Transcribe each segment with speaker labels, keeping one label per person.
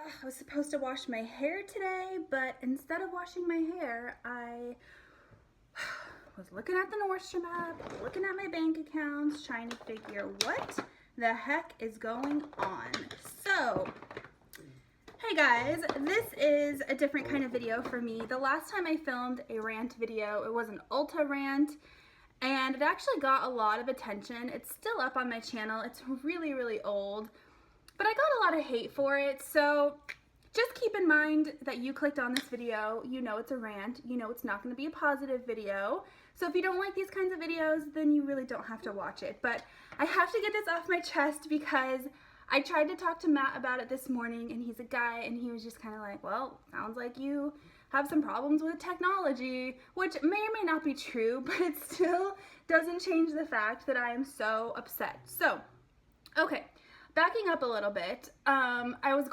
Speaker 1: I was supposed to wash my hair today, but instead of washing my hair, I was looking at the Nordstrom app, looking at my bank accounts, trying to figure what the heck is going on. So, hey guys, this is a different kind of video for me. The last time I filmed a rant video, it was an Ulta rant, and it actually got a lot of attention. It's still up on my channel. It's really, really old, but I got a lot of hate for it, so just keep in mind that you clicked on this video, you know it's a rant, you know it's not going to be a positive video. So if you don't like these kinds of videos, then you really don't have to watch it. But I have to get this off my chest because I tried to talk to Matt about it this morning, and he's a guy, and he was just kind of like, well, sounds like you have some problems with technology, which may or may not be true, but it still doesn't change the fact that I am so upset. So, okay. Backing up a little bit, I was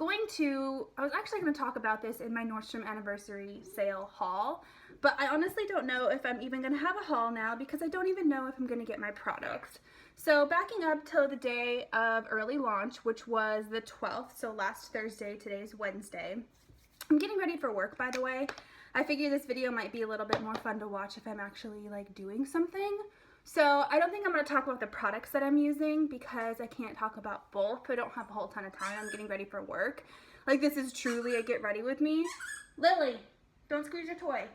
Speaker 1: actually going to talk about this in my Nordstrom anniversary sale haul, but I honestly don't know if I'm even going to have a haul now because I don't even know if I'm going to get my products. So backing up till the day of early launch, which was the 12th, so last Thursday, today's Wednesday. I'm getting ready for work, by the way. I figure this video might be a little bit more fun to watch if I'm actually like doing something. So I don't think I'm going to talk about the products that I'm using because I can't talk about both. I don't have a whole ton of time. I'm getting ready for work. Like, this is truly a get ready with me. Lily, don't squeeze your toy.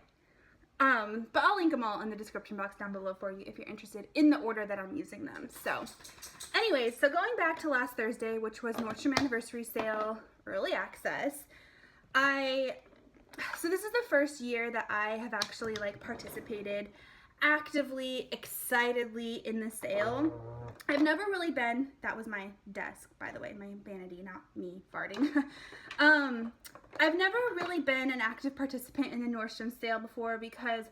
Speaker 1: But I'll link them all in the description box down below for you if you're interested in the order that I'm using them. So anyways, so going back to last Thursday, which was Nordstrom anniversary sale, early access, so this is the first year that I have actually like participated actively, excitedly in the sale. I've never really been, that was my desk, by the way, my vanity, not me farting. I've never really been an active participant in the Nordstrom sale before because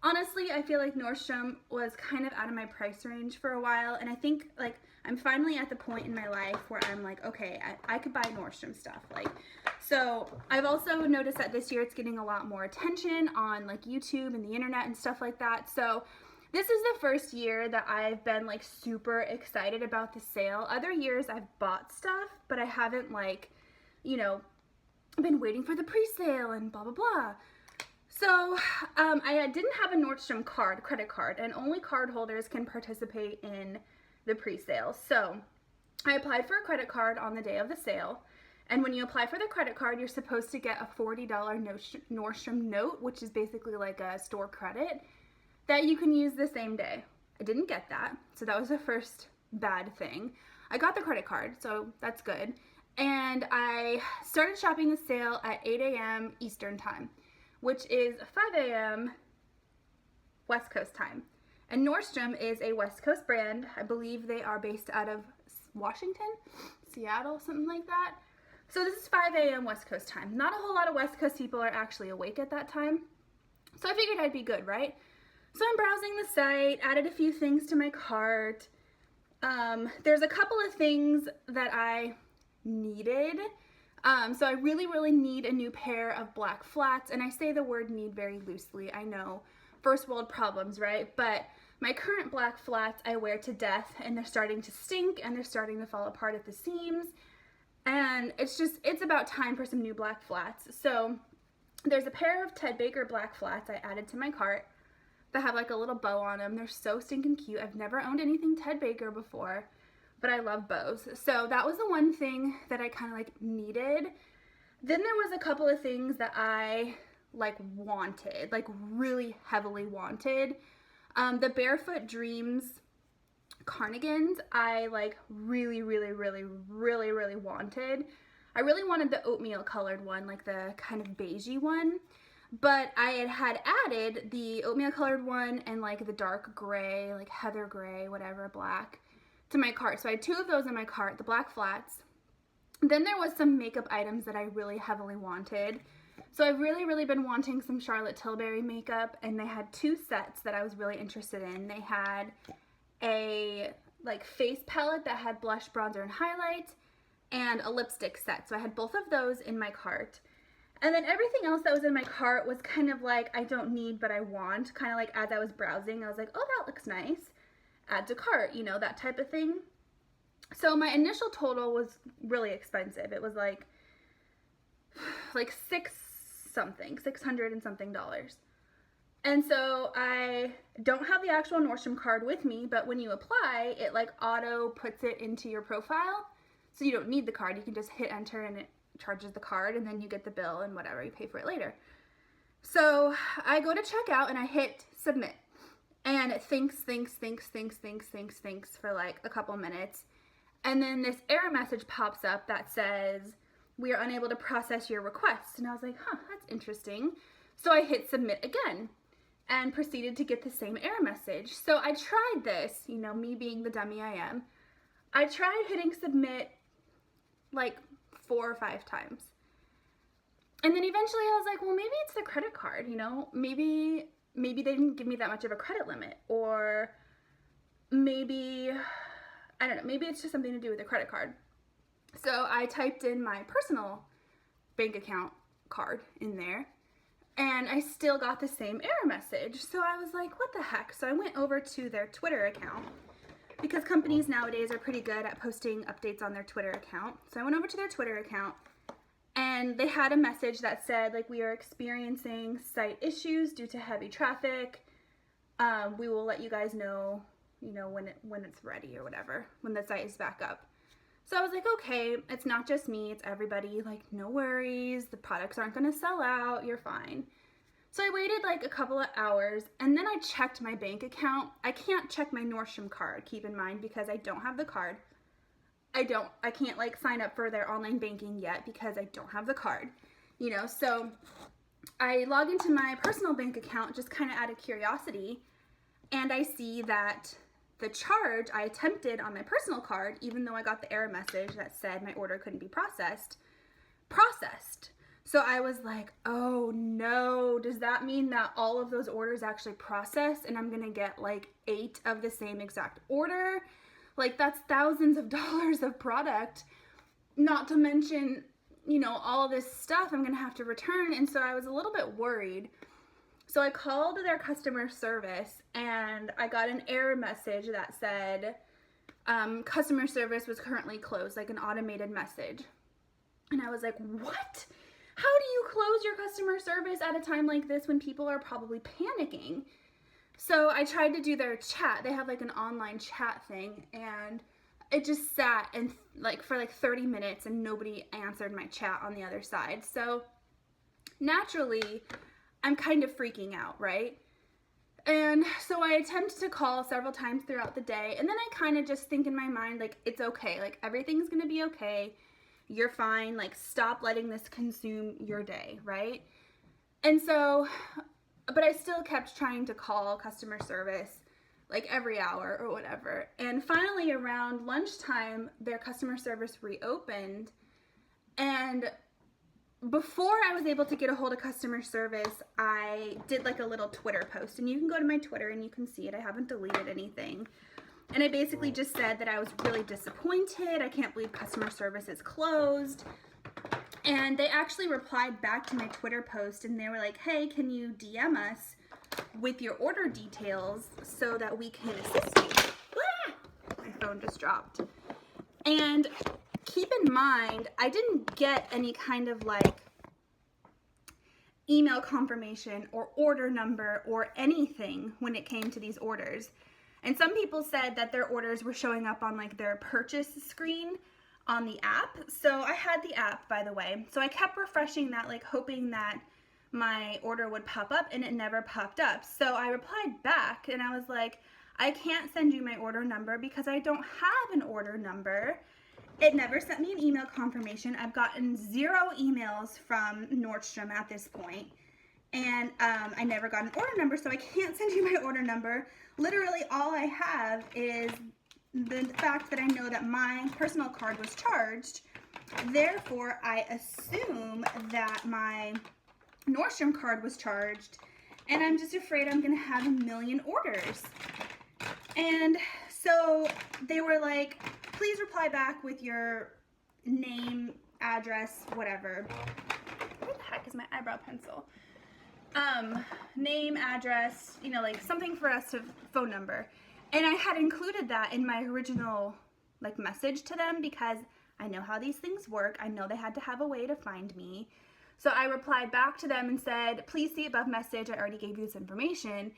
Speaker 1: honestly, I feel like Nordstrom was kind of out of my price range for a while, and I think like I'm finally at the point in my life where I'm like, okay, I could buy Nordstrom stuff. Like, so I've also noticed that this year it's getting a lot more attention on like YouTube and the internet and stuff like that. So this is the first year that I've been like super excited about the sale. Other years I've bought stuff, but I haven't like, you know, been waiting for the pre-sale and blah, blah, blah. So I didn't have a Nordstrom credit card, and only card holders can participate in the pre-sale. So I applied for a credit card on the day of the sale, and when you apply for the credit card, you're supposed to get a $40 Nordstrom note, which is basically like a store credit that you can use the same day. I didn't get that, so that was the first bad thing. I got the credit card, so that's good. And I started shopping the sale at 8 a.m. Eastern time, which is 5 a.m. West Coast time. And Nordstrom is a West Coast brand. I believe they are based out of Washington, Seattle, something like that. So this is 5 a.m. West Coast time. Not a whole lot of West Coast people are actually awake at that time. So I figured I'd be good, right? So I'm browsing the site, added a few things to my cart. There's a couple of things that I needed. So I really, really need a new pair of black flats, and I say the word need very loosely. I know, first world problems, right? But my current black flats I wear to death, and they're starting to stink, and they're starting to fall apart at the seams, and it's about time for some new black flats. So there's a pair of Ted Baker black flats I added to my cart that have like a little bow on them. They're so stinking cute. I've never owned anything Ted Baker before, but I love bows. So that was the one thing that I kind of like needed. Then there was a couple of things that I like wanted, like really heavily wanted. The Barefoot Dreams carnigans, I like really, really, really, really, really wanted. I really wanted the oatmeal colored one, like the kind of beigey one. But I had added the oatmeal colored one and like the dark gray, like heather gray, whatever, black, to my cart. So I had two of those in my cart, the black flats. Then there was some makeup items that I really heavily wanted. So I've really, really been wanting some Charlotte Tilbury makeup, and they had two sets that I was really interested in. They had a like face palette that had blush, bronzer, and highlight, and a lipstick set. So I had both of those in my cart. And then everything else that was in my cart was kind of like, I don't need, but I want. Kind of like as I was browsing, I was like, oh, that looks nice. Add to cart, you know, that type of thing. So my initial total was really expensive. It was like like $600 and something. And so I don't have the actual Nordstrom card with me, but when you apply, it like auto puts it into your profile. So you don't need the card. You can just hit enter and it charges the card, and then you get the bill and whatever, you pay for it later. So I go to checkout and I hit submit, and it thinks for like a couple minutes. And then this error message pops up that says, we are unable to process your request. And I was like, huh, that's interesting. So I hit submit again and proceeded to get the same error message. So I tried this, you know, me being the dummy I am. I tried hitting submit like 4 or 5 times. And then eventually I was like, well, maybe it's the credit card, you know, maybe they didn't give me that much of a credit limit, or maybe, I don't know, maybe it's just something to do with the credit card. So I typed in my personal bank account card in there, and I still got the same error message. So I was like, what the heck? So I went over to their Twitter account, because companies nowadays are pretty good at posting updates on their Twitter account. So I went over to their Twitter account, and they had a message that said, like, we are experiencing site issues due to heavy traffic. We will let you guys know, you know, when it's ready or whatever, when the site is back up. So I was like, okay, it's not just me, it's everybody. Like, no worries, the products aren't gonna sell out, you're fine. So I waited like a couple of hours, and then I checked my bank account. I can't check my Nordstrom card, keep in mind, because I don't have the card. I can't like sign up for their online banking yet because I don't have the card, you know. So I log into my personal bank account just kind of out of curiosity, and I see that the charge I attempted on my personal card, even though I got the error message that said my order couldn't be processed. So I was like, oh no, does that mean that all of those orders actually processed and I'm gonna get like 8 of the same exact order? Like, that's thousands of dollars of product, not to mention, you know, all this stuff I'm gonna have to return. And so I was a little bit worried. So I called their customer service, and I got an error message that said customer service was currently closed, like an automated message. And I was like, what? How do you close your customer service at a time like this when people are probably panicking? So I tried to do their chat. They have like an online chat thing, and it just sat and like for like 30 minutes and nobody answered my chat on the other side. So naturally, I'm kind of freaking out, right? And so I attempt to call several times throughout the day, and then I kind of just think in my mind, like, it's okay, like everything's gonna be okay, you're fine, like stop letting this consume your day, right? And so, but I still kept trying to call customer service like every hour or whatever. And finally around lunchtime, their customer service reopened, and before I was able to get a hold of customer service, I did like a little Twitter post, and you can go to my Twitter and you can see it. I haven't deleted anything. And I basically just said that I was really disappointed. I can't believe customer service is closed. And they actually replied back to my Twitter post, and they were like, hey, can you DM us with your order details so that we can assist you? Ah! My phone just dropped. And keep in mind, I didn't get any kind of like email confirmation or order number or anything when it came to these orders. And some people said that their orders were showing up on like their purchase screen on the app. So I had the app, by the way. So I kept refreshing that, like hoping that my order would pop up, and it never popped up. So I replied back and I was like, I can't send you my order number because I don't have an order number. It never sent me an email confirmation. I've gotten 0 emails from Nordstrom at this point. And I never got an order number, so I can't send you my order number. Literally all I have is the fact that I know that my personal card was charged. Therefore, I assume that my Nordstrom card was charged, and I'm just afraid I'm gonna have a million orders. And so they were like, please reply back with your name, address, whatever. Where the heck is my eyebrow pencil? Name, address, you know, like something for us to, phone number. And I had included that in my original like message to them because I know how these things work. I know they had to have a way to find me. So I replied back to them and said, please see above message. I already gave you this information.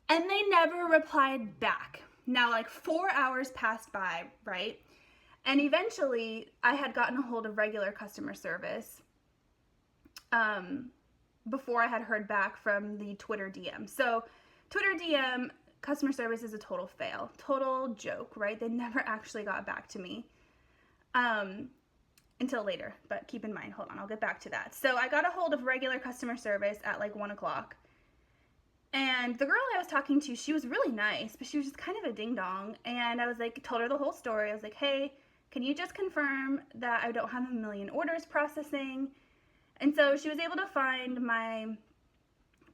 Speaker 1: And they never replied back. Now, like 4 hours passed by, right? And eventually I had gotten a hold of regular customer service before I had heard back from the Twitter DM. So Twitter DM customer service is a total fail, total joke, right? They never actually got back to me until later, but keep in mind, hold on, I'll get back to that. So I got a hold of regular customer service at like 1 o'clock. And the girl I was talking to, she was really nice, but she was just kind of a ding dong. And I was like, told her the whole story. I was like, hey, can you just confirm that I don't have a million orders processing? And so she was able to find my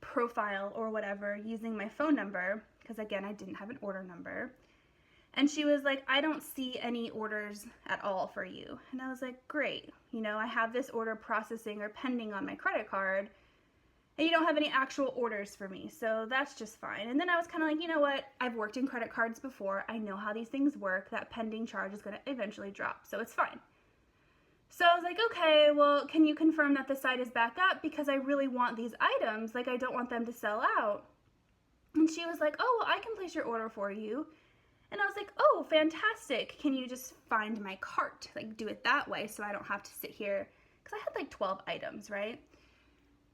Speaker 1: profile or whatever using my phone number, because again, I didn't have an order number. And she was like, I don't see any orders at all for you. And I was like, great. You know, I have this order processing or pending on my credit card, and you don't have any actual orders for me. So that's just fine. And then I was kind of like, you know what? I've worked in credit cards before. I know how these things work. That pending charge is going to eventually drop. So it's fine. So I was like, okay, well, can you confirm that the site is back up? Because I really want these items. Like, I don't want them to sell out. And she was like, oh, well, I can place your order for you. And I was like, oh, fantastic. Can you just find my cart? Like, do it that way so I don't have to sit here. Because I had like 12 items, right?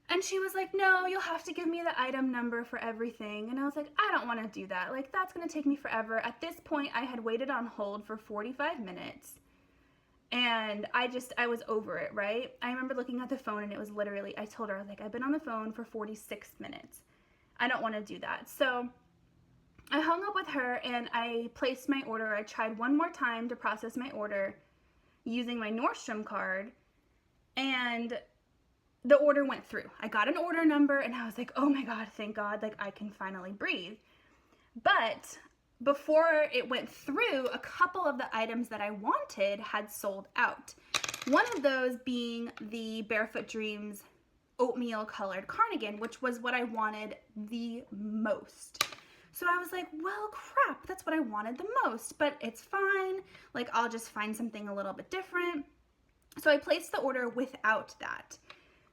Speaker 1: And she was like, no, you'll have to give me the item number for everything. And I was like, I don't want to do that. Like, that's going to take me forever. At this point, I had waited on hold for 45 minutes. And I was over it, right? I remember looking at the phone and it was literally, I told her, like, I've been on the phone for 46 minutes. I don't want to do that. So I hung up with her and I placed my order. I tried one more time to process my order using my Nordstrom card, and the order went through. I got an order number and I was like, oh my God, thank God, like I can finally breathe. But before it went through, a couple of the items that I wanted had sold out. One of those being the Barefoot Dreams oatmeal colored cardigan, which was what I wanted the most. So I was like, well, crap, that's what I wanted the most, but it's fine. Like, I'll just find something a little bit different. So I placed the order without that.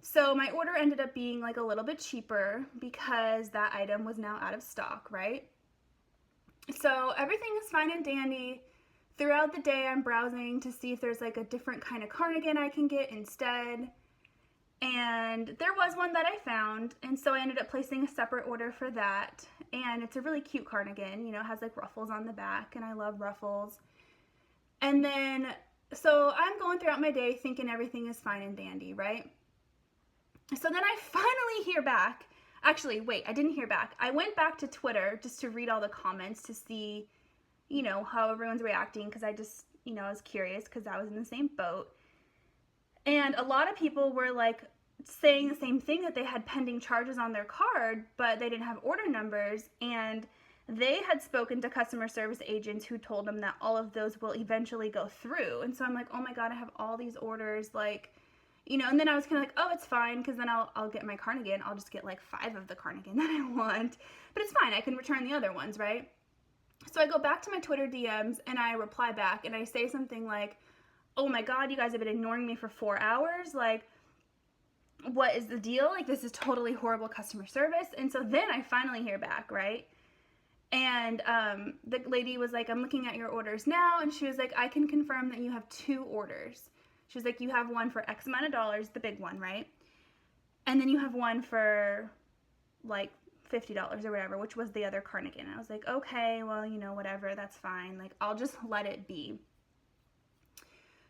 Speaker 1: So my order ended up being like a little bit cheaper because that item was now out of stock, right? So everything is fine and dandy. Throughout the day, I'm browsing to see if there's like a different kind of cardigan I can get instead. And there was one that I found, and so I ended up placing a separate order for that. And it's a really cute cardigan, you know, it has like ruffles on the back, and I love ruffles. And then, so I'm going throughout my day thinking everything is fine and dandy, right? So then I finally hear back. Actually, wait, I didn't hear back. I went back to Twitter just to read all the comments to see, you know, how everyone's reacting, because I just, you know, I was curious because I was in the same boat. And a lot of people were like saying the same thing, that they had pending charges on their card, but they didn't have order numbers, and they had spoken to customer service agents who told them that all of those will eventually go through. And so I'm like, oh my God, I have all these orders, like, you know, and then I was kind of like, oh, it's fine, because then I'll get my cardigan. I'll just get like 5 of the cardigan that I want, but it's fine. I can return the other ones, right? So I go back to my Twitter DMs and I reply back and I say something like, oh my God, you guys have been ignoring me for 4 hours. Like, what is the deal? Like, this is totally horrible customer service. And so then I finally hear back, right? And the lady was like, I'm looking at your orders now. And she was like, I can confirm that you have 2 orders. She was like, you have one for X amount of dollars, the big one, right? And then you have one for like $50 or whatever, which was the other cardigan. And I was like, okay, well, you know, whatever, that's fine. Like, I'll just let it be.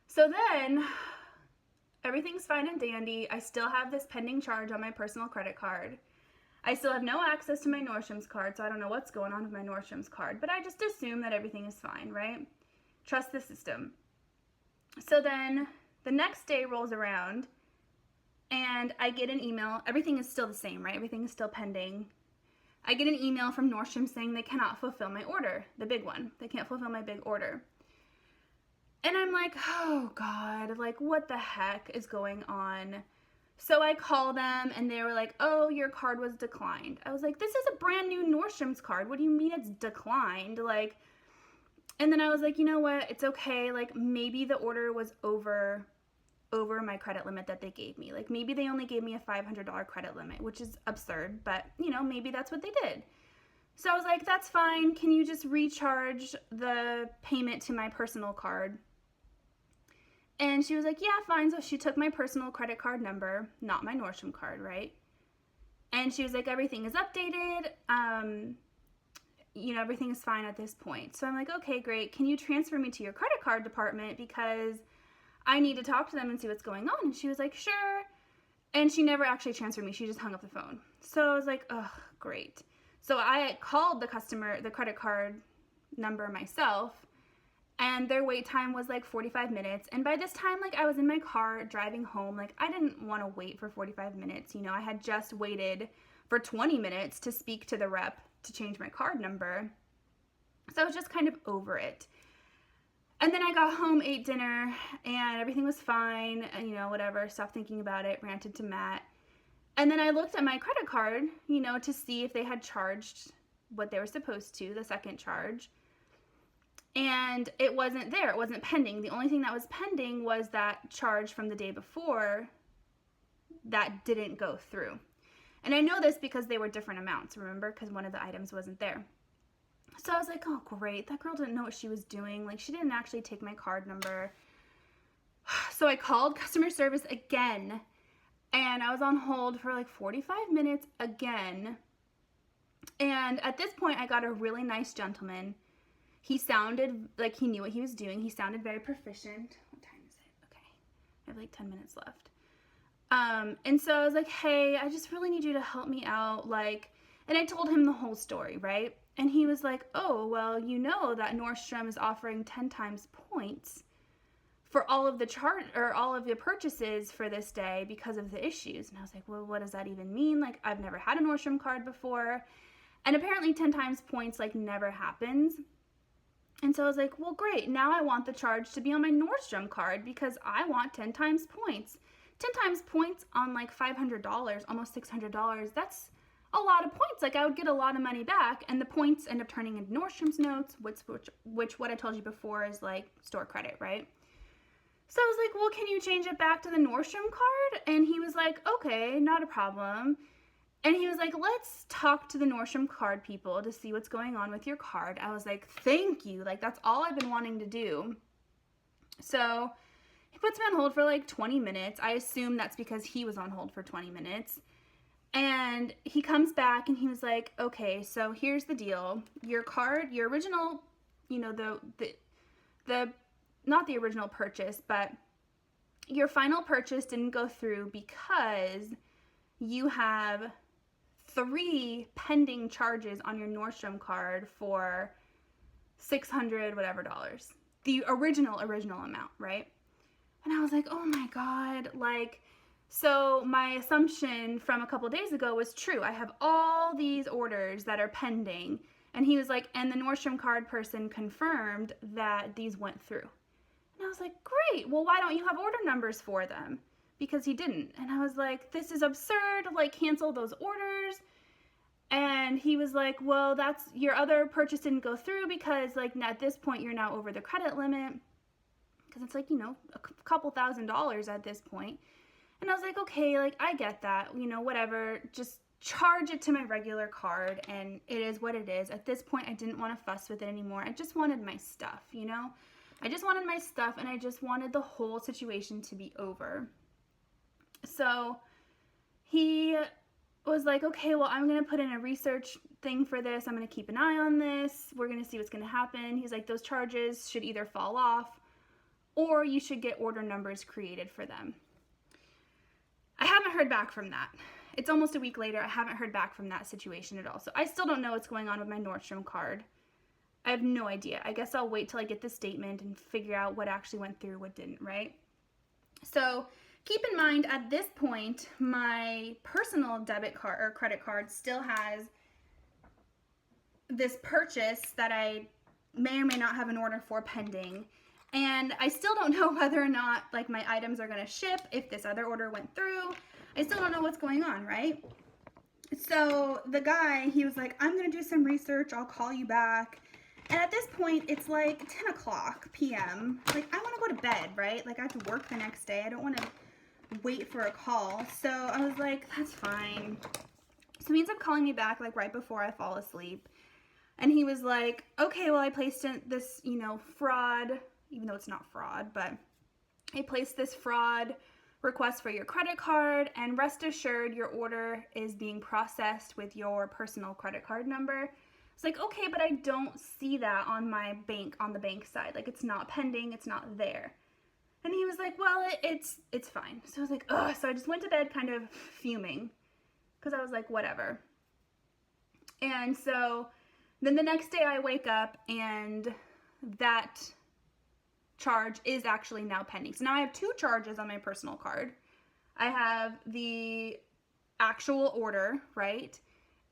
Speaker 1: So then everything's fine and dandy. I still have this pending charge on my personal credit card. I still have no access to my Nordstrom's card, so I don't know what's going on with my Nordstrom's card, but I just assume that everything is fine, right? Trust the system. So then the next day rolls around and I get an email. Everything is still the same, right? Everything is still pending. I get an email from Nordstrom saying they cannot fulfill my order, the big one. They can't fulfill my big order. And I'm like, oh God, like what the heck is going on? So I call them and they were like, oh, your card was declined. I was like, this is a brand new Nordstrom's card. What do you mean it's declined? Like, and then I was like, you know what? It's okay. Like, maybe the order was over over my credit limit that they gave me. Like maybe they only gave me a $500 credit limit, which is absurd, but you know, maybe that's what they did. So I was like, that's fine. Can you just recharge the payment to my personal card? And she was like, yeah, fine. So she took my personal credit card number, not my Nordstrom card, right? And she was like, everything is updated. You know, everything is fine at this point. So I'm like, okay, great. Can you transfer me to your credit card department? Because I need to talk to them and see what's going on. And she was like, sure. And she never actually transferred me. She just hung up the phone. So I was like, oh, great. So I called the credit card number myself, and their wait time was like 45 minutes. And by this time, like I was in my car driving home. Like I didn't want to wait for 45 minutes. You know, I had just waited for 20 minutes to speak to the rep to change my card number. So I was just kind of over it. And then I got home, ate dinner, and everything was fine. And, you know, whatever, stopped thinking about it, ranted to Matt. And then I looked at my credit card, you know, to see if they had charged what they were supposed to, the second charge. And it wasn't there. It wasn't pending. The only thing that was pending was that charge from the day before that didn't go through. And I know this because they were different amounts, remember? Because one of the items wasn't there. So I was like, oh, great. That girl didn't know what she was doing. Like, she didn't actually take my card number. So I called customer service again. And I was on hold for like 45 minutes again. And at this point, I got a really nice gentleman. He sounded like he knew what he was doing. He sounded very proficient. What time is it? Okay. I have like 10 minutes left. And so I was like, hey, I just really need you to help me out. Like, and I told him the whole story, right? And he was like, oh, well, you know that Nordstrom is offering 10 times points for all of the purchases for this day because of the issues. And I was like, well, what does that even mean? Like, I've never had a Nordstrom card before. And apparently 10 times points like never happens. And so I was like, well, great. Now I want the charge to be on my Nordstrom card because I want 10 times points. 10 times points on like $500, almost $600. That's a lot of points. Like I would get a lot of money back, and the points end up turning into Nordstrom's notes, which what I told you before is like store credit, right? So I was like, well, can you change it back to the Nordstrom card? And he was like, okay, not a problem. And he was like, let's talk to the Nordstrom card people to see what's going on with your card. I was like, thank you. Like, that's all I've been wanting to do. So he puts me on hold for like 20 minutes. I assume that's because he was on hold for 20 minutes. And he comes back and he was like, okay, so here's the deal. Your card, your original, you know, the not the original purchase, but your final purchase didn't go through because you have 3 pending charges on your Nordstrom card for $600 whatever dollars. The original amount, right? And I was like, oh my God, like, so my assumption from a couple days ago was true. I have all these orders that are pending. And he was like, and the Nordstrom card person confirmed that these went through. And I was like, great. Well, why don't you have order numbers for them? Because he didn't. And I was like, this is absurd. Like, cancel those orders. And he was like, well, that's your other purchase didn't go through because like at this point you're now over the credit limit. Because it's like, you know, a couple $1,000s at this point. And I was like, okay, like I get that, you know, whatever, just charge it to my regular card and it is what it is. At this point, I didn't want to fuss with it anymore. I just wanted my stuff, you know? I just wanted my stuff and I just wanted the whole situation to be over. So he was like, okay, well, I'm going to put in a research thing for this. I'm going to keep an eye on this. We're going to see what's going to happen. He's like, those charges should either fall off or you should get order numbers created for them. I haven't heard back from that. It's almost a week later. I haven't heard back from that situation at all. So I still don't know what's going on with my Nordstrom card. I have no idea. I guess I'll wait till I get the statement and figure out what actually went through, what didn't, right? So keep in mind, at this point, my personal debit card or credit card still has this purchase that I may or may not have an order for pending. And I still don't know whether or not like my items are going to ship, if this other order went through. I still don't know what's going on, right? So the guy, he was like, I'm going to do some research. I'll call you back. And at this point, it's like 10 o'clock p.m. Like, I want to go to bed, right? Like, I have to work the next day. I don't want to wait for a call. So I was like, that's fine. So he ends up calling me back, like, right before I fall asleep. And he was like, okay, well, I placed in this, you know, fraud, even though it's not fraud, but I placed this fraud request for your credit card, and rest assured your order is being processed with your personal credit card number. It's like, okay, but I don't see that on my bank, on the bank side. Like, it's not pending, it's not there. And he was like, well, it's fine. So I was like, ugh. So I just went to bed kind of fuming, because I was like, whatever. And so then the next day I wake up and that charge is actually now pending. So now I have 2 charges on my personal card. I have the actual order, right?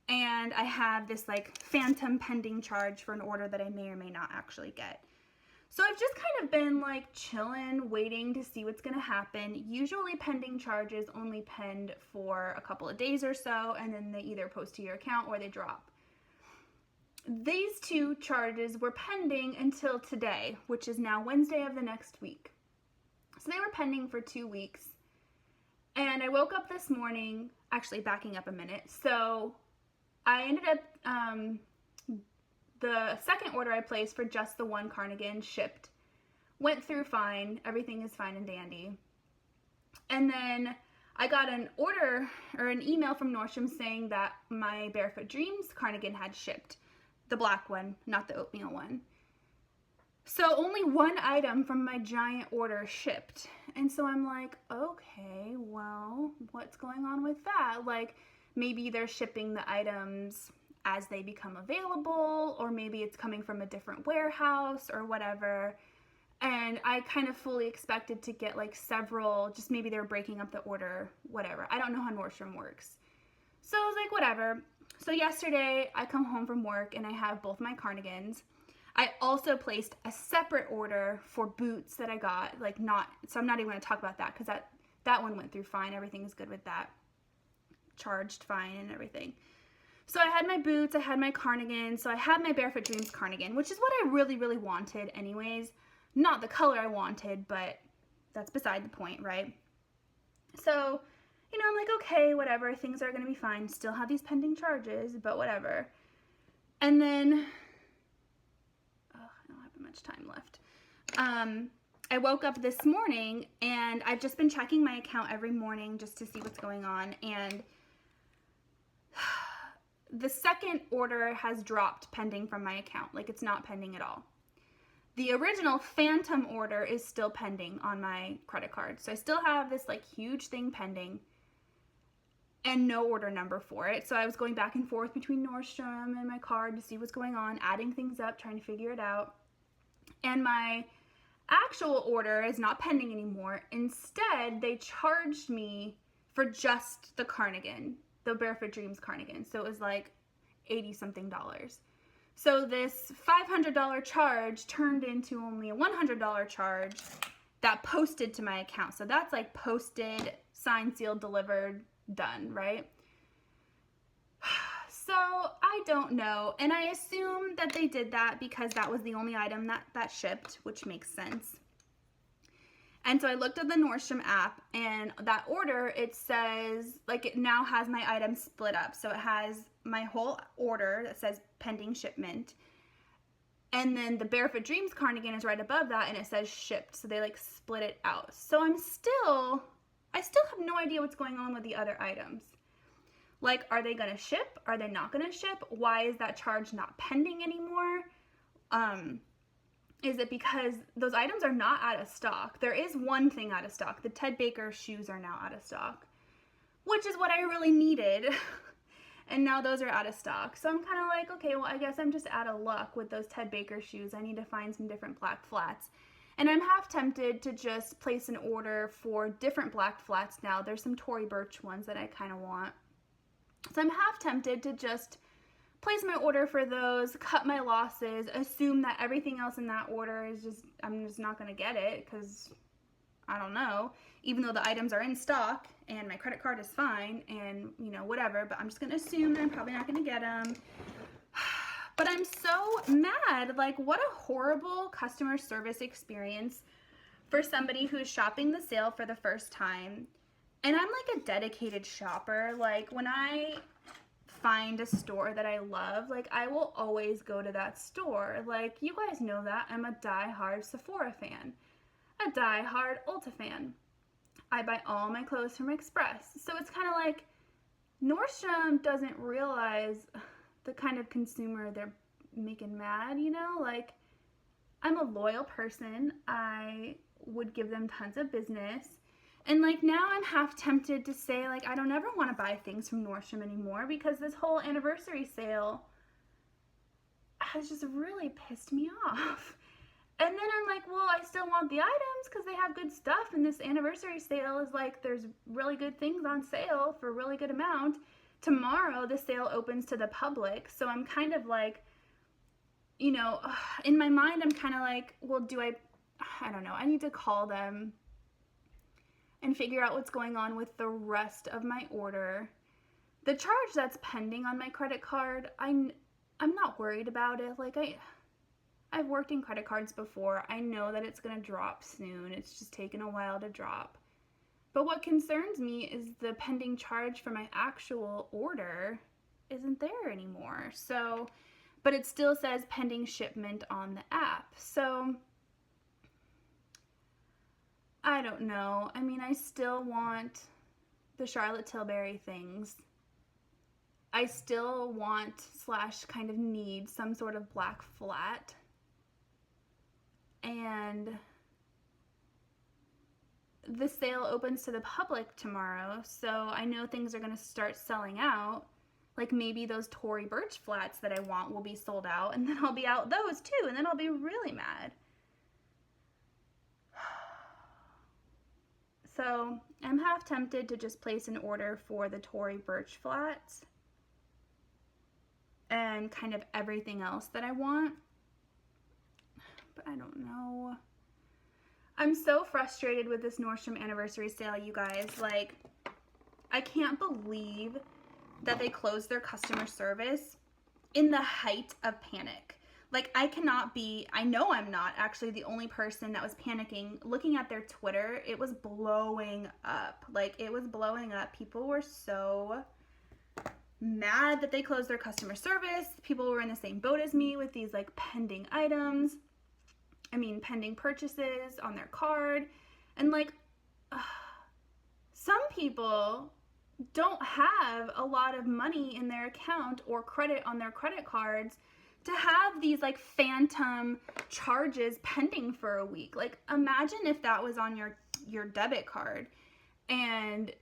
Speaker 1: And I have this like phantom pending charge for an order that I may or may not actually get. So I've just kind of been like chilling, waiting to see what's gonna happen. Usually pending charges only pend for a couple of days or so, and then they either post to your account or they drop. These 2 charges were pending until today, which is now Wednesday of the next week. So they were pending for 2 weeks. And I woke up this morning, actually backing up a minute. So I ended up, the second order I placed for just the one cardigan shipped, went through fine. Everything is fine and dandy. And then I got an order or an email from Nordstrom saying that my Barefoot Dreams cardigan had shipped. The black one, not the oatmeal one. So only one item from my giant order shipped. And so I'm like, okay, well, what's going on with that? Like, maybe they're shipping the items as they become available, or maybe it's coming from a different warehouse or whatever. And I kind of fully expected to get like several, just maybe they're breaking up the order, whatever. I don't know how Nordstrom works. So I was like, whatever. So yesterday I come home from work and I have both my cardigans. I also placed a separate order for boots that I got, like so I'm not even going to talk about that because that one went through fine. Everything is good with that. Charged fine and everything. So I had my boots, I had my cardigan, so I had my Barefoot Dreams cardigan, which is what I really, really wanted anyways. Not the color I wanted, but that's beside the point, right? So, you know, I'm like, okay, whatever, things are going to be fine. Still have these pending charges, but whatever. And then, I don't have much time left. I woke up this morning, and I've just been checking my account every morning just to see what's going on, and the second order has dropped pending from my account. Like, it's not pending at all. The original phantom order is still pending on my credit card. So I still have this like huge thing pending and no order number for it. So I was going back and forth between Nordstrom and my card to see what's going on, adding things up, trying to figure it out. And my actual order is not pending anymore. Instead, they charged me for just the cardigan, the Barefoot Dreams cardigan. So it was like $80-something. So this $500 charge turned into only a $100 charge that posted to my account. So that's like posted, signed, sealed, delivered, done, right? So I don't know. And I assume that they did that because that was the only item that shipped, which makes sense. And so I looked at the Nordstrom app, and that order, it says, like, it now has my items split up. So it has my whole order that says pending shipment. And then the Barefoot Dreams cardigan is right above that, and it says shipped. So they, like, split it out. So I still have no idea what's going on with the other items. Like, are they going to ship? Are they not going to ship? Why is that charge not pending anymore? Is it because those items are not out of stock? There is one thing out of stock. The Ted Baker shoes are now out of stock, which is what I really needed. And now those are out of stock. So I'm kind of like, okay, well, I guess I'm just out of luck with those Ted Baker shoes. I need to find some different black flats. And I'm half tempted to just place an order for different black flats now. There's some Tory Burch ones that I kind of want. So I'm half tempted to just place my order for those, cut my losses, assume that everything else in that order is just, I'm just not going to get it because, I don't know, even though the items are in stock and my credit card is fine and, you know, whatever, but I'm just going to assume that I'm probably not going to get them. But I'm so mad. Like, what a horrible customer service experience for somebody who's shopping the sale for the first time. And I'm like a dedicated shopper. Like, when I find a store that I love, like, I will always go to that store. Like, you guys know that I'm a die-hard Sephora fan, a die-hard Ulta fan. I buy all my clothes from Express. So it's kind of like Nordstrom doesn't realize the kind of consumer they're making mad, you know? Like, I'm a loyal person. I would give them tons of business. And like, now I'm half tempted to say, like, I don't ever want to buy things from Nordstrom anymore because this whole anniversary sale has just really pissed me off. And then I'm like, well, I still want the items because they have good stuff, and this anniversary sale is like, there's really good things on sale for a really good amount. Tomorrow the sale opens to the public, so I'm kind of like, you know, in my mind I'm kind of like, well, I don't know, I need to call them and figure out what's going on with the rest of my order. The charge that's pending on my credit card, I'm not worried about it. Like, I've worked in credit cards before. I know that it's gonna drop soon. It's just taken a while to drop. But what concerns me is the pending charge for my actual order isn't there anymore. So, but it still says pending shipment on the app. So, I don't know. I mean, I still want the Charlotte Tilbury things. I still want / kind of need some sort of black flat. And the sale opens to the public tomorrow, so I know things are going to start selling out. Like, maybe those Tory Burch flats that I want will be sold out, and then I'll be out those too, and then I'll be really mad. So I'm half tempted to just place an order for the Tory Burch flats and kind of everything else that I want. But I don't know. I'm so frustrated with this Nordstrom anniversary sale, you guys. Like, I can't believe that they closed their customer service in the height of panic. Like, I know I'm not actually the only person that was panicking. Looking at their Twitter, it was blowing up. Like, it was blowing up. People were so mad that they closed their customer service. People were in the same boat as me with these, like, pending purchases on their card. And, like, some people don't have a lot of money in their account or credit on their credit cards to have these, like, phantom charges pending for a week. Like, imagine if that was on your debit card and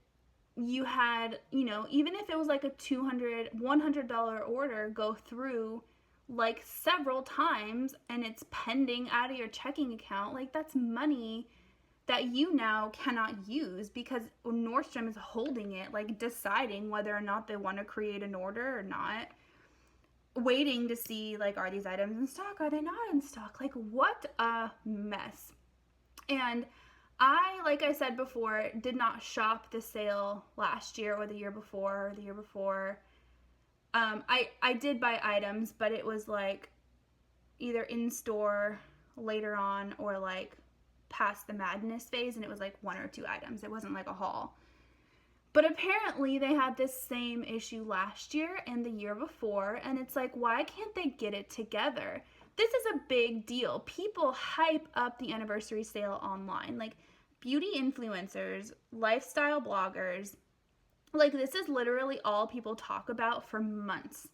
Speaker 1: you had, you know, even if it was like a $100 order go through like several times and it's pending out of your checking account, like, that's money that you now cannot use because Nordstrom is holding it, like, deciding whether or not they want to create an order or not, waiting to see, like, are these items in stock? Are they not in stock? Like, what a mess. And I, like I said before, did not shop the sale last year or the year before or the year before. I did buy items, but it was like either in store later on or like past the madness phase, and it was like 1 or 2 items. It wasn't like a haul. But apparently they had this same issue last year and the year before, and it's like, why can't they get it together? This is a big deal. People hype up the anniversary sale online. Like, beauty influencers, lifestyle bloggers, like, this is literally all people talk about for months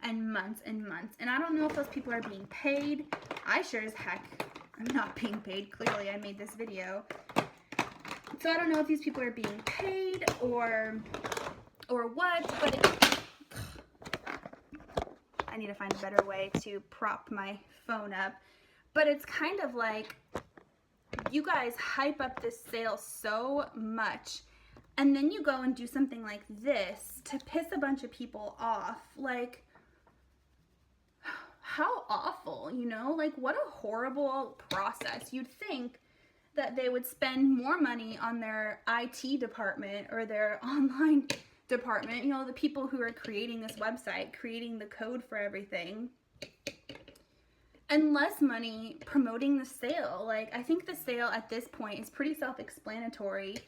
Speaker 1: and months and months. And I don't know if those people are being paid. I sure as heck am not being paid. Clearly, I made this video. So I don't know if these people are being paid or what, but I need to find a better way to prop my phone up. But it's kind of like, you guys hype up this sale so much, and then you go and do something like this to piss a bunch of people off. Like, how awful, you know? Like, what a horrible process. You'd think that they would spend more money on their IT department or their online department, you know, the people who are creating this website, creating the code for everything, and less money promoting the sale. Like, I think the sale at this point is pretty self-explanatory.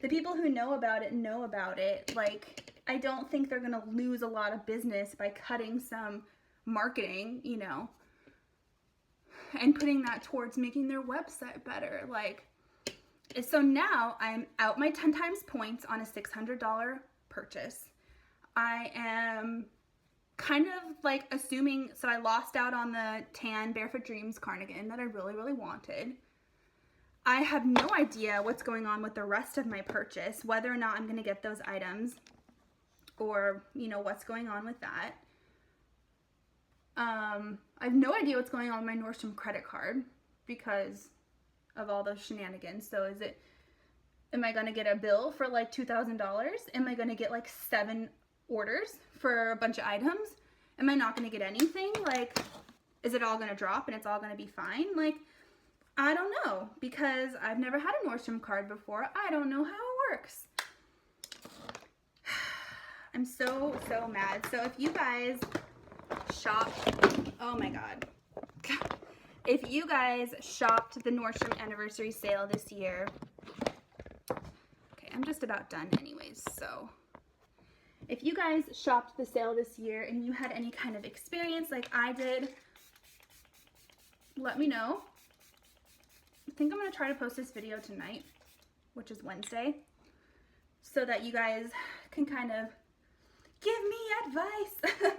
Speaker 1: The people who know about it know about it. Like, I don't think they're gonna lose a lot of business by cutting some marketing, you know, and putting that towards making their website better. Like, so now I'm out my 10 times points on a $600 purchase. I am kind of like assuming, so I lost out on the tan Barefoot Dreams cardigan that I really, really wanted. I have no idea what's going on with the rest of my purchase, whether or not I'm going to get those items, or, you know, what's going on with that. I have no idea what's going on with my Nordstrom credit card because of all those shenanigans. So am I going to get a bill for like $2,000? Am I going to get like 7 orders for a bunch of items? Am I not going to get anything? Like, is it all going to drop and it's all going to be fine? Like, I don't know, because I've never had a Nordstrom card before. I don't know how it works. I'm so mad. So if you guys oh my god, if you guys shopped the Nordstrom anniversary sale this year, okay, I'm just about done anyways. So if you guys shopped the sale this year and you had any kind of experience like I did, let me know. I think I'm going to try to post this video tonight, which is Wednesday, so that you guys can kind of give me advice.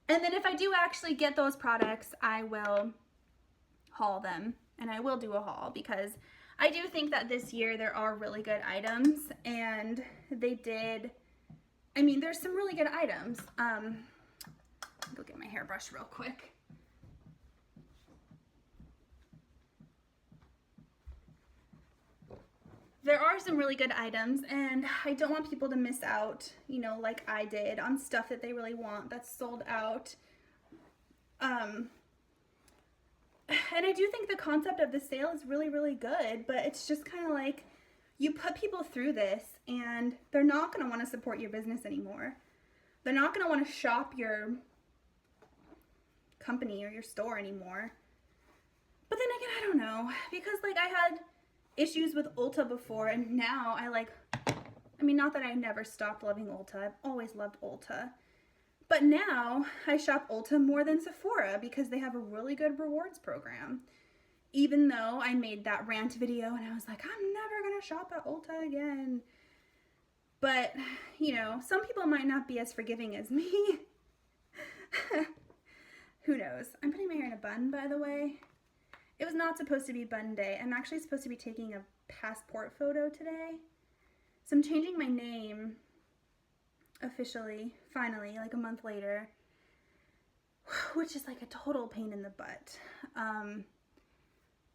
Speaker 1: And then if I do actually get those products, I will haul them, and I will do a haul, because I do think that this year there are really good items, and they did, I mean, there's some really good items. Go get my hairbrush real quick. There are some really good items, and I don't want people to miss out, you know, like I did, on stuff that they really want that's sold out. And I do think the concept of the sale is really, really good, but it's just kind of like, you put people through this, and they're not going to want to support your business anymore. They're not going to want to shop your company or your store anymore. But then again, I don't know, because like I had issues with Ulta before, and now I mean, not that I never stopped loving Ulta. I've always loved Ulta. But now I shop Ulta more than Sephora because they have a really good rewards program. Even though I made that rant video and I was like, I'm never going to shop at Ulta again. But, you know, some people might not be as forgiving as me. Who knows? I'm putting my hair in a bun, by the way. It was not supposed to be bun day. I'm actually supposed to be taking a passport photo today. So I'm changing my name officially, finally, like a month later, which is like a total pain in the butt.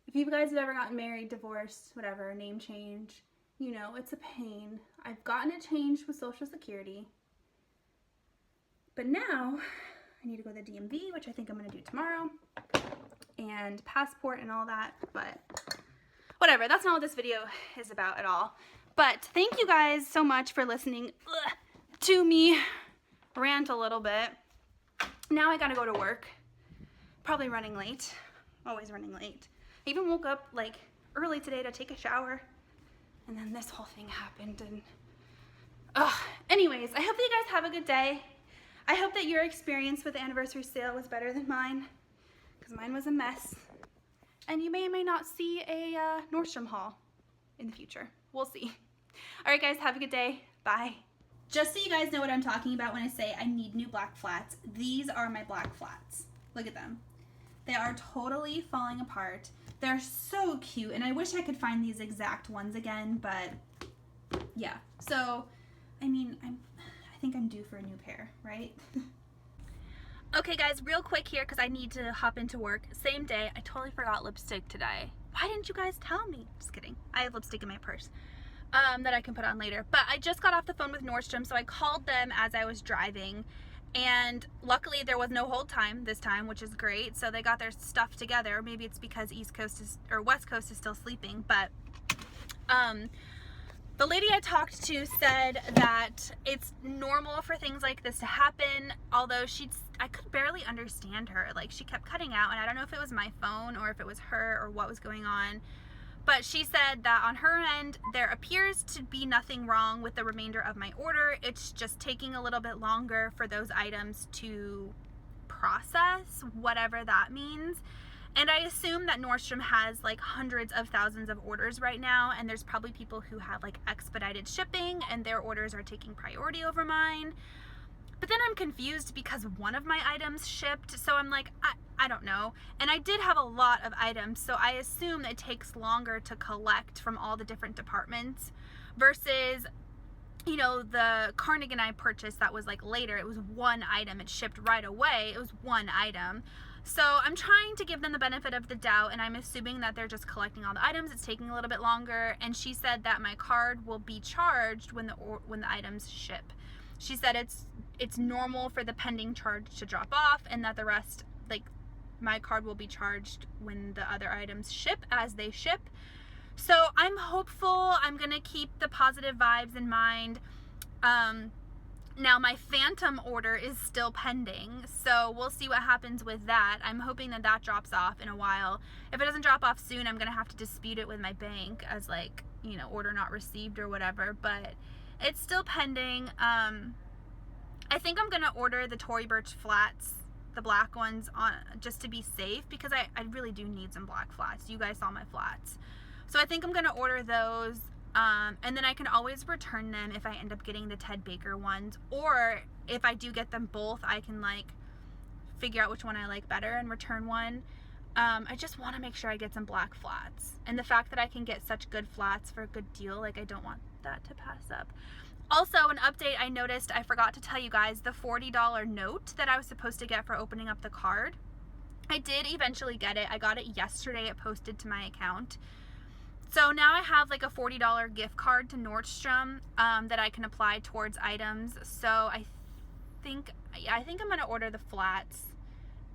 Speaker 1: If you guys have ever gotten married, divorced, whatever, name change, you know, it's a pain. I've gotten it changed with Social Security. But now I need to go to the DMV, which I think I'm going to do tomorrow, and passport and all that, but whatever. That's not what this video is about at all. But thank you guys so much for listening to me rant a little bit. Now I gotta go to work. Probably running late. Always running late. I even woke up like early today to take a shower, and then this whole thing happened, and anyways, I hope that you guys have a good day. I hope that your experience with the anniversary sale was better than mine, because mine was a mess. And you may or may not see a Nordstrom haul in the future. We'll see. All right, guys, have a good day. Bye. Just so you guys know what I'm talking about when I say I need new black flats, these are my black flats. Look at them. They are totally falling apart. They're so cute, and I wish I could find these exact ones again, but yeah. So, I mean, I think I'm due for a new pair, right? Okay, guys, real quick here, because I need to hop into work. Same day, I totally forgot lipstick today. Why didn't you guys tell me? Just kidding. I have lipstick in my purse that I can put on later. But I just got off the phone with Nordstrom, so I called them as I was driving. And luckily, there was no hold time this time, which is great. So they got their stuff together. Maybe it's because West Coast is still sleeping. But The lady I talked to said that it's normal for things like this to happen, although I could barely understand her. Like, she kept cutting out, and I don't know if it was my phone or if it was her or what was going on. But she said that on her end, there appears to be nothing wrong with the remainder of my order. It's just taking a little bit longer for those items to process, whatever that means. And I assume that Nordstrom has like hundreds of thousands of orders right now, and there's probably people who have like expedited shipping and their orders are taking priority over mine. But then I'm confused because one of my items shipped, so I'm like, I don't know. And I did have a lot of items, so I assume it takes longer to collect from all the different departments versus, you know, the cardigan I purchased that was like later. It was one item. It shipped right away. It was one item. So I'm trying to give them the benefit of the doubt, and I'm assuming that they're just collecting all the items. It's taking a little bit longer, and she said that my card will be charged when the items ship. She said it's normal for the pending charge to drop off, and that the rest, like, my card will be charged when the other items ship as they ship. So I'm hopeful. I'm gonna keep the positive vibes in mind. Now my phantom order is still pending, so we'll see what happens with that. I'm hoping that that drops off in a while. If it doesn't drop off soon, I'm gonna have to dispute it with my bank as, like, you know, order not received or whatever, but it's still pending. I think I'm gonna order the Tory Burch flats, the black ones, on just to be safe, because I really do need some black flats. You guys saw my flats. So I think I'm gonna order those. And then I can always return them if I end up getting the Ted Baker ones, or if I do get them both, I can like figure out which one I like better and return one. I just want to make sure I get some black flats, and the fact that I can get such good flats for a good deal, like, I don't want that to pass up. Also, an update I noticed, I forgot to tell you guys, the $40 note that I was supposed to get for opening up the card, I did eventually get it. I got it yesterday. It posted to my account. So now I have like a $40 gift card to Nordstrom that I can apply towards items. So I think I'm gonna order the flats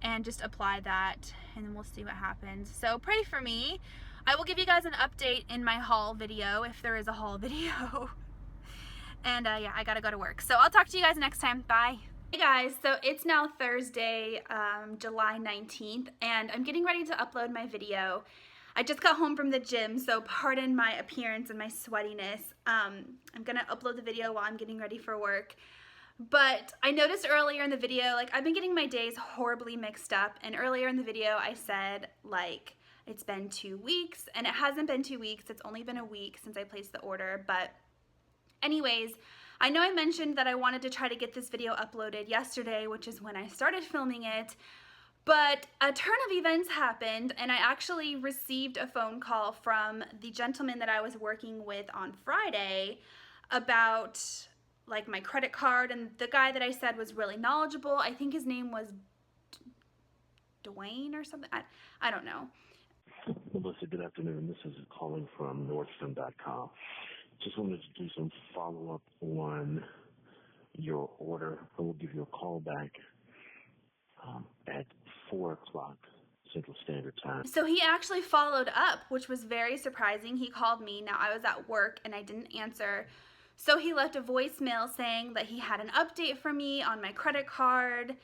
Speaker 1: and just apply that, and then we'll see what happens. So pray for me. I will give you guys an update in my haul video, if there is a haul video. And yeah, I gotta go to work. So I'll talk to you guys next time. Bye. Hey guys, so it's now Thursday, July 19th, and I'm getting ready to upload my video. I just got home from the gym, so pardon my appearance and my sweatiness. I'm gonna upload the video while I'm getting ready for work. But I noticed earlier in the video, like, I've been getting my days horribly mixed up, and earlier in the video I said, like, it's been 2 weeks, and it hasn't been 2 weeks. It's only been a week since I placed the order. But anyways, I know I mentioned that I wanted to try to get this video uploaded yesterday, which is when I started filming it. But a turn of events happened, and I actually received a phone call from the gentleman that I was working with on Friday about, like, my credit card, and the guy that I said was really knowledgeable. I think his name was Dwayne or something. I don't know.
Speaker 2: Melissa, good afternoon. This is calling from Nordstrom.com. Just wanted to do some follow-up on your order. I will give you a call back at 4 o'clock Central Standard Time.
Speaker 1: So he actually followed up, which was very surprising. He called me. Now, I was at work and I didn't answer. So he left a voicemail saying that he had an update for me on my credit card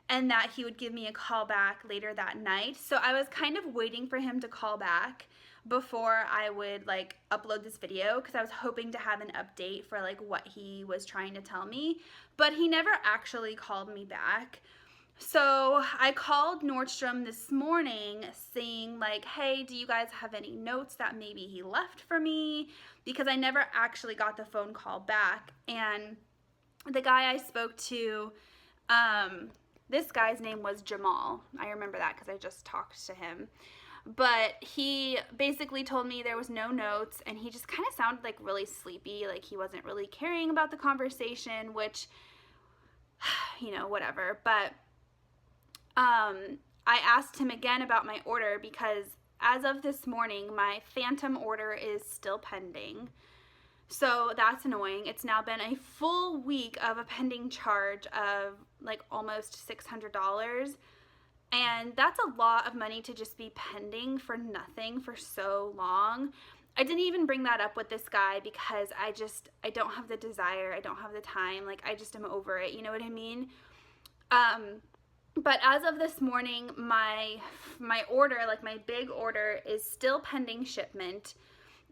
Speaker 1: and that he would give me a call back later that night. So I was kind of waiting for him to call back before I would, like, upload this video, because I was hoping to have an update for, like, what he was trying to tell me. But he never actually called me back. So I called Nordstrom this morning saying, like, hey, do you guys have any notes that maybe he left for me? Because I never actually got the phone call back. And the guy I spoke to, this guy's name was Jamal. I remember that because I just talked to him. But he basically told me there was no notes, and he just kind of sounded like really sleepy, like he wasn't really caring about the conversation, which, you know, whatever. But I asked him again about my order, because as of this morning, my phantom order is still pending. So that's annoying. It's now been a full week of a pending charge of like almost $600. And that's a lot of money to just be pending for nothing for so long. I didn't even bring that up with this guy because I don't have the desire. I don't have the time. Like, I just am over it. You know what I mean? But as of this morning, my order, like my big order, is still pending shipment.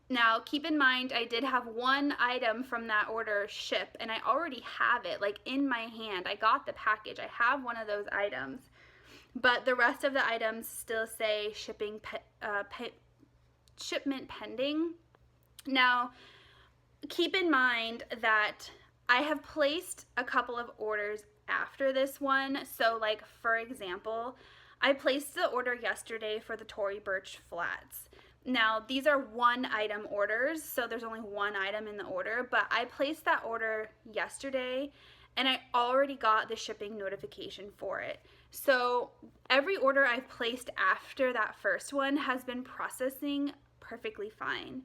Speaker 1: Now, keep in mind, I did have one item from that order ship, and I already have it, like, in my hand. I got the package. I have one of those items. But the rest of the items still say shipment pending. Now, keep in mind that I have placed a couple of orders after this one. So, like, for example, I placed the order yesterday for the Tory Burch flats. Now, these are one item orders, so there's only one item in the order, but I placed that order yesterday and I already got the shipping notification for it. So every order I've placed after that first one has been processing perfectly fine.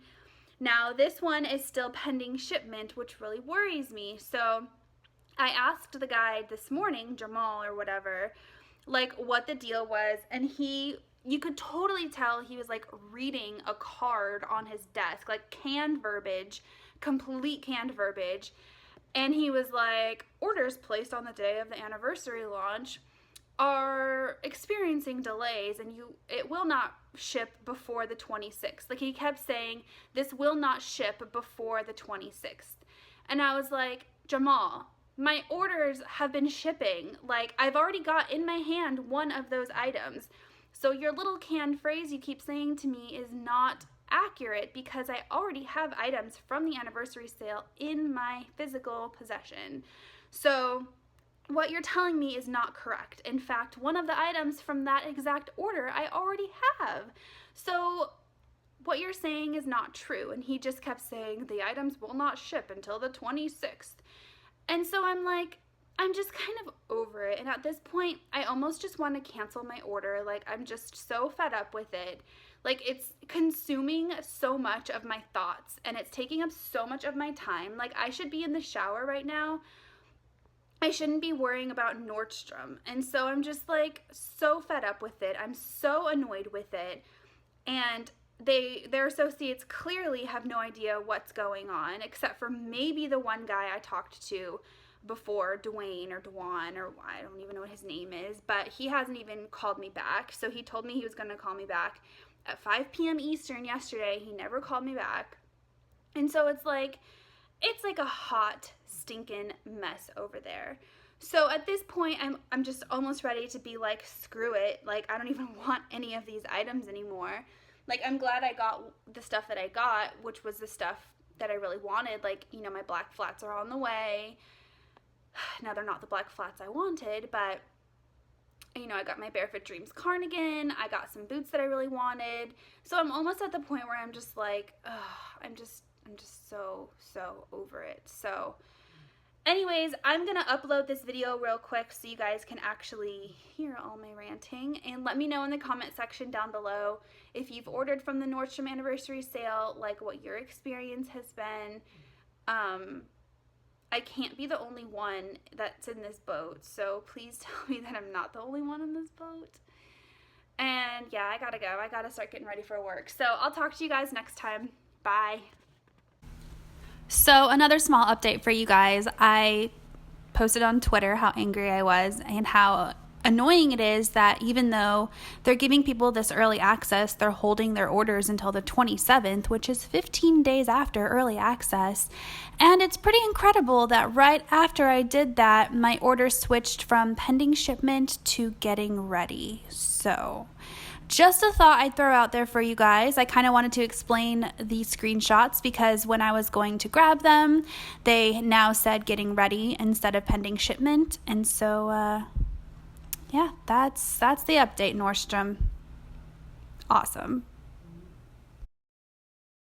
Speaker 1: Now, this one is still pending shipment, which really worries me. So I asked the guy this morning, Jamal or whatever, like, what the deal was, and you could totally tell he was, like, reading a card on his desk, like, canned verbiage, complete canned verbiage, and he was like, orders placed on the day of the anniversary launch are experiencing delays, and it will not ship before the 26th. Like, he kept saying, this will not ship before the 26th. And I was like, Jamal, my orders have been shipping. Like, I've already got in my hand one of those items. So your little canned phrase you keep saying to me is not accurate because I already have items from the anniversary sale in my physical possession. So what you're telling me is not correct. In fact, one of the items from that exact order I already have. So what you're saying is not true. And he just kept saying the items will not ship until the 26th. And so I'm like, I'm just kind of over it. And at this point, I almost just want to cancel my order. Like, I'm just so fed up with it. Like, it's consuming so much of my thoughts and it's taking up so much of my time. Like, I should be in the shower right now. I shouldn't be worrying about Nordstrom. And so I'm just, like, so fed up with it. I'm so annoyed with it. And their associates clearly have no idea what's going on, except for maybe the one guy I talked to before, Dwayne or Dwan, or I don't even know what his name is, but he hasn't even called me back. So he told me he was going to call me back at 5 p.m. Eastern yesterday. He never called me back. And so it's like a hot, stinking mess over there. So at this point, I'm just almost ready to be like, screw it. Like, I don't even want any of these items anymore. Like, I'm glad I got the stuff that I got, which was the stuff that I really wanted. Like, you know, my black flats are on the way. Now, they're not the black flats I wanted, but, you know, I got my Barefoot Dreams cardigan. I got some boots that I really wanted. So I'm almost at the point where I'm just like, I'm just so over it. So anyways, I'm going to upload this video real quick so you guys can actually hear all my ranting. And let me know in the comment section down below if you've ordered from the Nordstrom anniversary sale, like what your experience has been. I can't be the only one that's in this boat, so please tell me that I'm not the only one in this boat. And yeah, I gotta go. I gotta start getting ready for work. So I'll talk to you guys next time. Bye. So another small update for you guys. I posted on Twitter how angry I was and how annoying it is that even though they're giving people this early access, they're holding their orders until the 27th, which is 15 days after early access. And it's pretty incredible that right after I did that, my order switched from pending shipment to getting ready. So just a thought I'd throw out there for you guys. I kind of wanted to explain these screenshots because when I was going to grab them, they now said getting ready instead of pending shipment. And so, yeah, that's the update, Nordstrom. Awesome.